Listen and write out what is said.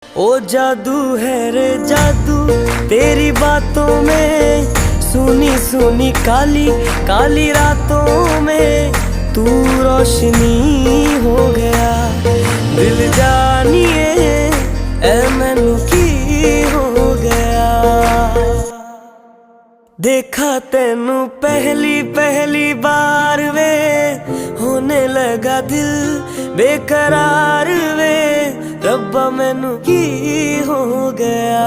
ओ जादू है रे जादू तेरी बातों में, सुनी सुनी काली काली रातों में तू रोशनी हो गया। दिल जानिए ए मैनू की हो गया। देखा तेनू पहली पहली बार वे, होने लगा दिल बेकरार वे। रब्बा मैनू की हो गया।